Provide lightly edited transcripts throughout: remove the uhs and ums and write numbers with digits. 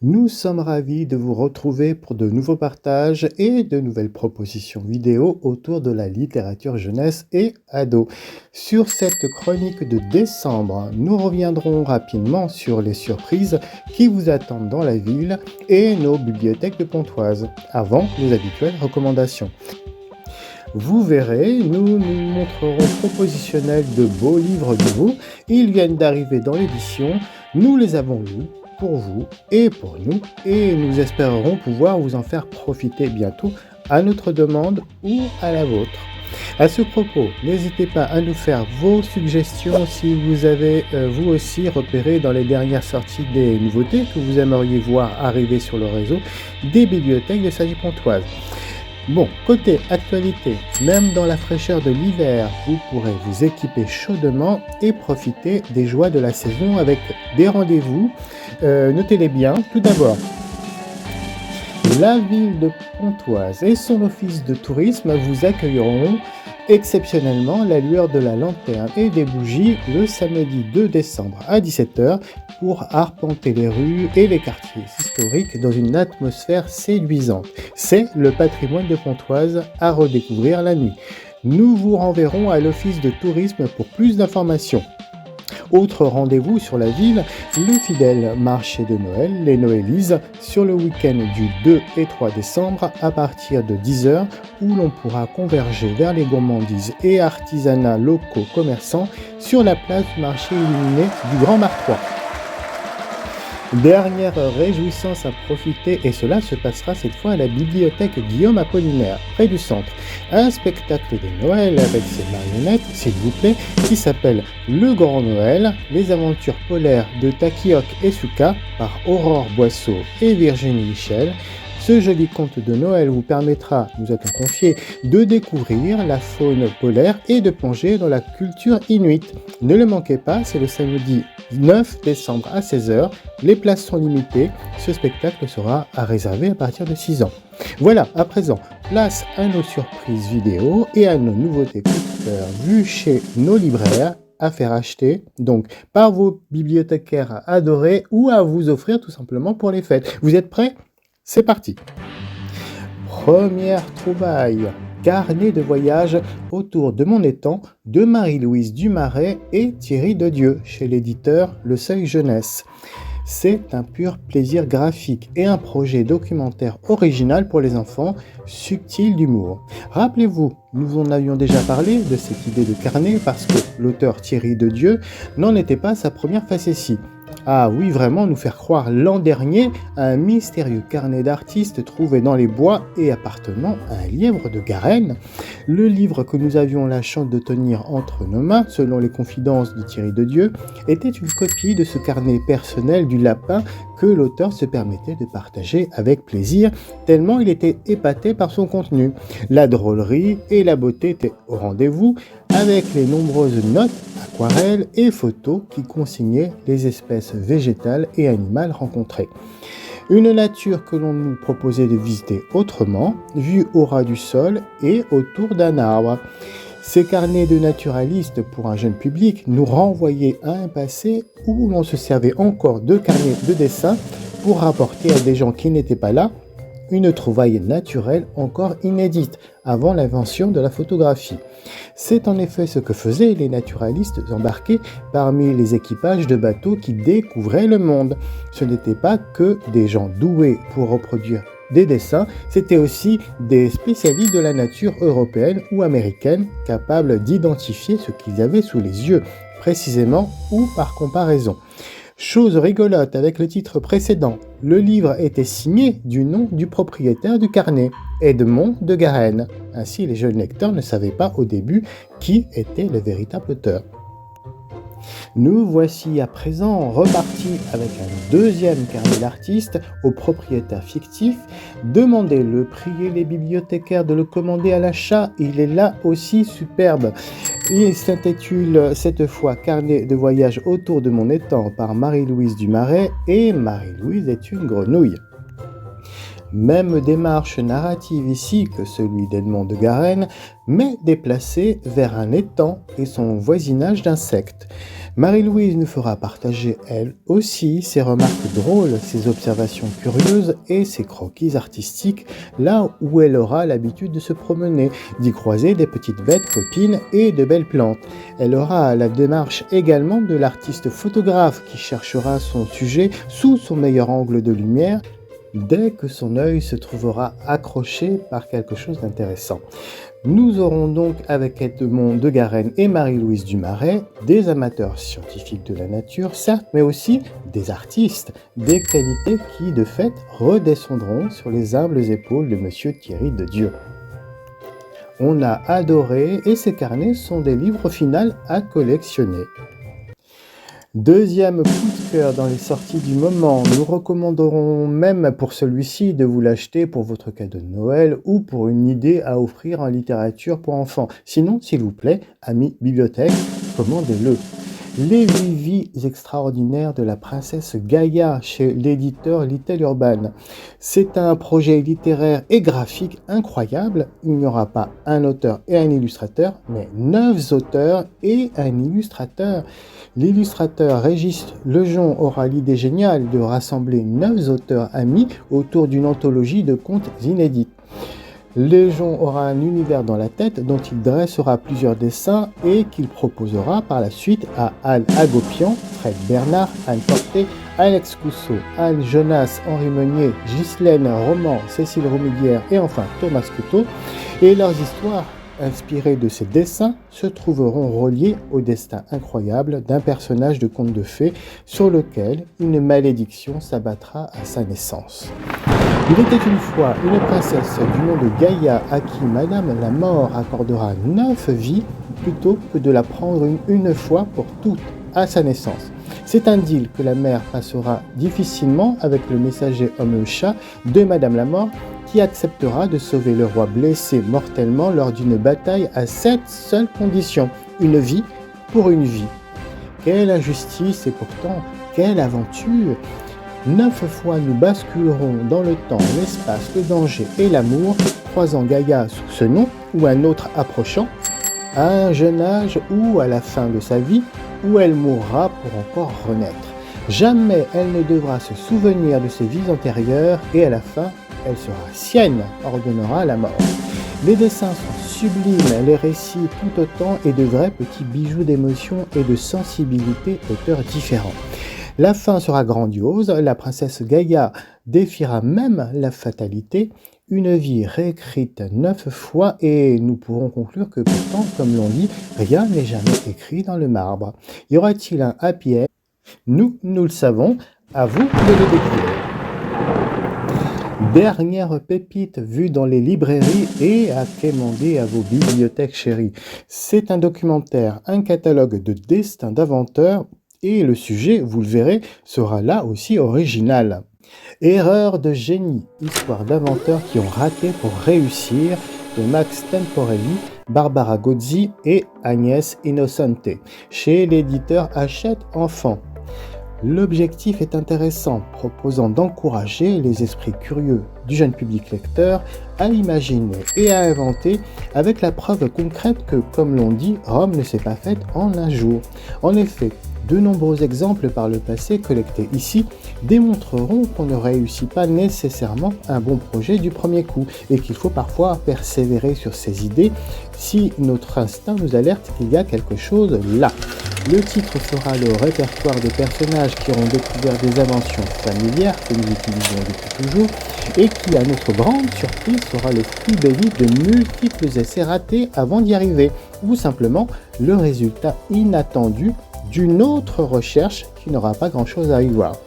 Nous sommes ravis de vous retrouver pour de nouveaux partages et de nouvelles propositions vidéo autour de la littérature jeunesse et ado. Sur cette chronique de décembre, nous reviendrons rapidement sur les surprises qui vous attendent dans la ville et nos bibliothèques de Pontoise, avant les habituelles recommandations. Vous verrez, nous montrerons propositionnels de beaux livres nouveaux. Ils viennent d'arriver dans l'édition. Nous les avons lus pour vous et pour nous et nous espérerons pouvoir vous en faire profiter bientôt à notre demande ou à la vôtre. À ce propos, n'hésitez pas à nous faire vos suggestions si vous avez vous aussi repéré dans les dernières sorties des nouveautés que vous aimeriez voir arriver sur le réseau des bibliothèques de Cergy-Pontoise. Bon, côté actualité, même dans la fraîcheur de l'hiver, vous pourrez vous équiper chaudement et profiter des joies de la saison avec des rendez-vous. Notez-les bien. Tout d'abord, la ville de Pontoise et son office de tourisme vous accueilleront exceptionnellement la lueur de la lanterne et des bougies le samedi 2 décembre à 17h pour arpenter les rues et les quartiers historiques dans une atmosphère séduisante. C'est le patrimoine de Pontoise à redécouvrir la nuit. Nous vous renverrons à l'office de tourisme pour plus d'informations. Autre rendez-vous sur la ville, le fidèle marché de Noël, les Noëlises, sur le week-end du 2 et 3 décembre à partir de 10h, où l'on pourra converger vers les gourmandises et artisanats locaux commerçants sur la place du marché illuminé du Grand Martroi. Dernière réjouissance à profiter, et cela se passera cette fois à la bibliothèque Guillaume Apollinaire, près du centre. Un spectacle de Noël avec ses marionnettes, s'il vous plaît, qui s'appelle Le Grand Noël, les aventures polaires de Takiok et Suka par Aurore Boisseau et Virginie Michel. Ce joli conte de Noël vous permettra, nous a-t-on confié, de découvrir la faune polaire et de plonger dans la culture inuite. Ne le manquez pas, c'est le samedi 9 décembre à 16h. Les places sont limitées. Ce spectacle sera à réserver à partir de 6 ans. Voilà, à présent, place à nos surprises vidéo et à nos nouveautés coup de cœur vues chez nos libraires à faire acheter, donc par vos bibliothécaires adorés ou à vous offrir tout simplement pour les fêtes. Vous êtes prêts ? C'est parti. Première trouvaille, carnet de voyage autour de mon étang de Marie-Louise Dumaret et Thierry Dedieu chez l'éditeur Le Seuil Jeunesse. C'est un pur plaisir graphique et un projet documentaire original pour les enfants, subtil d'humour. Rappelez-vous, nous en avions déjà parlé de cette idée de carnet parce que l'auteur Thierry Dedieu n'en était pas sa première facétie. Ah oui, vraiment nous faire croire l'an dernier à un mystérieux carnet d'artistes trouvé dans les bois et appartenant à un lièvre de Garenne. Le livre que nous avions la chance de tenir entre nos mains, selon les confidences de Thierry Dedieu, était une copie de ce carnet personnel du lapin que l'auteur se permettait de partager avec plaisir, tellement il était épaté par son contenu. La drôlerie et la beauté étaient au rendez-vous, avec les nombreuses notes, aquarelles et photos qui consignaient les espèces végétales et animales rencontrées. Une nature que l'on nous proposait de visiter autrement, vue au ras du sol et autour d'un arbre. Ces carnets de naturalistes pour un jeune public nous renvoyaient à un passé où l'on se servait encore de carnets de dessin pour rapporter à des gens qui n'étaient pas là une trouvaille naturelle encore inédite avant l'invention de la photographie. C'est en effet ce que faisaient les naturalistes embarqués parmi les équipages de bateaux qui découvraient le monde. Ce n'étaient pas que des gens doués pour reproduire des dessins, c'était aussi des spécialistes de la nature européenne ou américaine capables d'identifier ce qu'ils avaient sous les yeux, précisément ou par comparaison. Chose rigolote avec le titre précédent, le livre était signé du nom du propriétaire du carnet, Edmond de Garenne. Ainsi, les jeunes lecteurs ne savaient pas au début qui était le véritable auteur. Nous voici à présent repartis avec un deuxième carnet d'artistes au propriétaire fictif. Demandez-le, priez les bibliothécaires de le commander à l'achat, il est là aussi superbe. Il s'intitule cette fois Carnet de voyage autour de mon étang par Marie-Louise Dumaret et Marie-Louise est une grenouille. Même démarche narrative ici que celui d'Edmond de Garenne, mais déplacée vers un étang et son voisinage d'insectes. Marie-Louise nous fera partager, elle aussi, ses remarques drôles, ses observations curieuses et ses croquis artistiques, là où elle aura l'habitude de se promener, d'y croiser des petites bêtes copines et de belles plantes. Elle aura la démarche également de l'artiste photographe qui cherchera son sujet sous son meilleur angle de lumière dès que son œil se trouvera accroché par quelque chose d'intéressant. Nous aurons donc avec Edmond de Garenne et Marie-Louise Dumaret des amateurs scientifiques de la nature, certes, mais aussi des artistes, des qualités qui, de fait, redescendront sur les humbles épaules de Monsieur Thierry de Dieu. On a adoré et ces carnets sont des livres au final à collectionner. Deuxième coup de cœur dans les sorties du moment, nous recommanderons même pour celui-ci de vous l'acheter pour votre cadeau de Noël ou pour une idée à offrir en littérature pour enfants. Sinon, s'il vous plaît, amis bibliothèque, commandez-le. Les 8 vies extraordinaires de la princesse Gaïa chez l'éditeur Little Urban. C'est un projet littéraire et graphique incroyable. Il n'y aura pas un auteur et un illustrateur, mais 9 auteurs et un illustrateur. L'illustrateur Régis Lejon aura l'idée géniale de rassembler 9 auteurs amis autour d'une anthologie de contes inédits. Lejon aura un univers dans la tête dont il dressera plusieurs dessins et qu'il proposera par la suite à Anne Agopian, Fred Bernard, Anne Porté, Alex Cousseau, Anne Jonas, Henri Meunier, Ghislaine Roman, Cécile Romiguière et enfin Thomas Couteau. Et leurs histoires, inspirées de ces dessins, se trouveront reliées au destin incroyable d'un personnage de conte de fées sur lequel une malédiction s'abattra à sa naissance. Il était une fois une princesse du nom de Gaïa à qui Madame la Mort accordera 9 vies plutôt que de la prendre une fois pour toutes à sa naissance. C'est un deal que la mère passera difficilement avec le messager homme-chat de Madame la Mort qui acceptera de sauver le roi blessé mortellement lors d'une bataille à cette seule condition, une vie pour une vie. Quelle injustice et pourtant quelle aventure! 9 fois nous basculerons dans le temps, l'espace, le danger et l'amour, croisant Gaïa sous ce nom ou un autre approchant, à un jeune âge ou à la fin de sa vie, où elle mourra pour encore renaître. Jamais elle ne devra se souvenir de ses vies antérieures et à la fin, elle sera sienne, ordonnera la mort. Les dessins sont sublimes, les récits tout autant et de vrais petits bijoux d'émotion et de sensibilité d'auteurs différents. La fin sera grandiose, la princesse Gaïa défiera même la fatalité, une vie réécrite 9 fois et nous pourrons conclure que pourtant, comme l'on dit, rien n'est jamais écrit dans le marbre. Y aura-t-il un happy end? Nous le savons, à vous de le découvrir. Dernière pépite vue dans les librairies et à quémander à vos bibliothèques chéries. C'est un documentaire, un catalogue de destins d'inventeurs et le sujet, vous le verrez, sera là aussi original. Erreur de génie, histoire d'inventeurs qui ont raté pour réussir, de Max Temporelli, Barbara Gozzi et Agnès Innocente, chez l'éditeur Hachette Enfants. L'objectif est intéressant, proposant d'encourager les esprits curieux du jeune public lecteur à imaginer et à inventer avec la preuve concrète que, comme l'on dit, Rome ne s'est pas faite en un jour. En effet, de nombreux exemples par le passé collectés ici démontreront qu'on ne réussit pas nécessairement un bon projet du premier coup et qu'il faut parfois persévérer sur ses idées si notre instinct nous alerte qu'il y a quelque chose là. Le titre fera le répertoire des personnages qui auront découvert des inventions familières que nous utilisons depuis toujours et qui, à notre grande surprise, sera le fruit béni de multiples essais ratés avant d'y arriver, ou simplement le résultat inattendu d'une autre recherche qui n'aura pas grand-chose à y voir.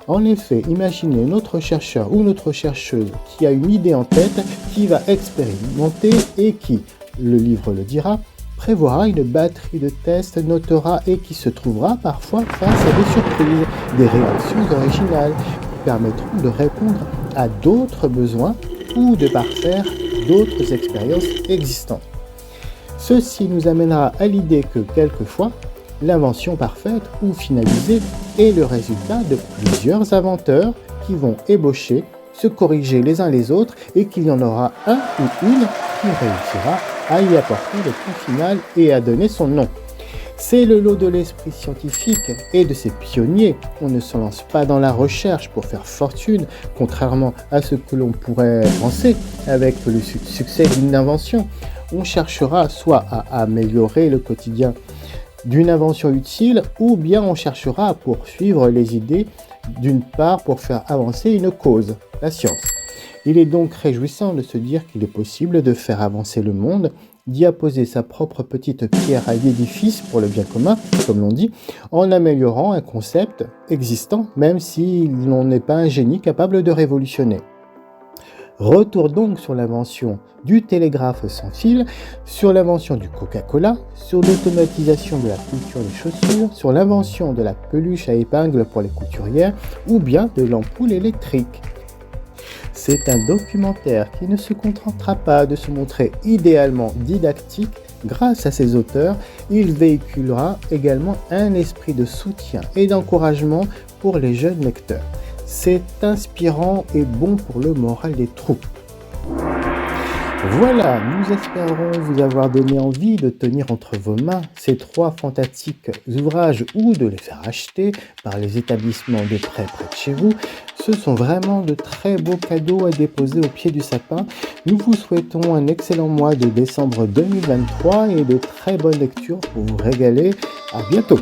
En effet, imaginez notre chercheur ou notre chercheuse qui a une idée en tête, qui va expérimenter et qui, le livre le dira, prévoira une batterie de tests, notera et qui se trouvera parfois face à des surprises, des réactions originales qui permettront de répondre à d'autres besoins ou de parfaire d'autres expériences existantes. Ceci nous amènera à l'idée que quelquefois, l'invention parfaite ou finalisée est le résultat de plusieurs inventeurs qui vont ébaucher, se corriger les uns les autres et qu'il y en aura un ou une qui réussira à y apporter le point final et à donner son nom. C'est le lot de l'esprit scientifique et de ses pionniers. On ne se lance pas dans la recherche pour faire fortune, contrairement à ce que l'on pourrait penser avec le succès d'une invention. On cherchera soit à améliorer le quotidien d'une invention utile, ou bien on cherchera à poursuivre les idées d'une part pour faire avancer une cause, la science. Il est donc réjouissant de se dire qu'il est possible de faire avancer le monde, d'y apposer sa propre petite pierre à l'édifice pour le bien commun, comme l'on dit, en améliorant un concept existant, même si l'on n'est pas un génie capable de révolutionner. Retour donc sur l'invention du télégraphe sans fil, sur l'invention du Coca-Cola, sur l'automatisation de la couture des chaussures, sur l'invention de la peluche à épingles pour les couturières ou bien de l'ampoule électrique. C'est un documentaire qui ne se contentera pas de se montrer idéalement didactique. Grâce à ses auteurs, il véhiculera également un esprit de soutien et d'encouragement pour les jeunes lecteurs. C'est inspirant et bon pour le moral des troupes. Voilà, nous espérons vous avoir donné envie de tenir entre vos mains ces 3 fantastiques ouvrages ou de les faire acheter par les établissements de prêt près de chez vous. Ce sont vraiment de très beaux cadeaux à déposer au pied du sapin. Nous vous souhaitons un excellent mois de décembre 2023 et de très bonnes lectures pour vous régaler. À bientôt!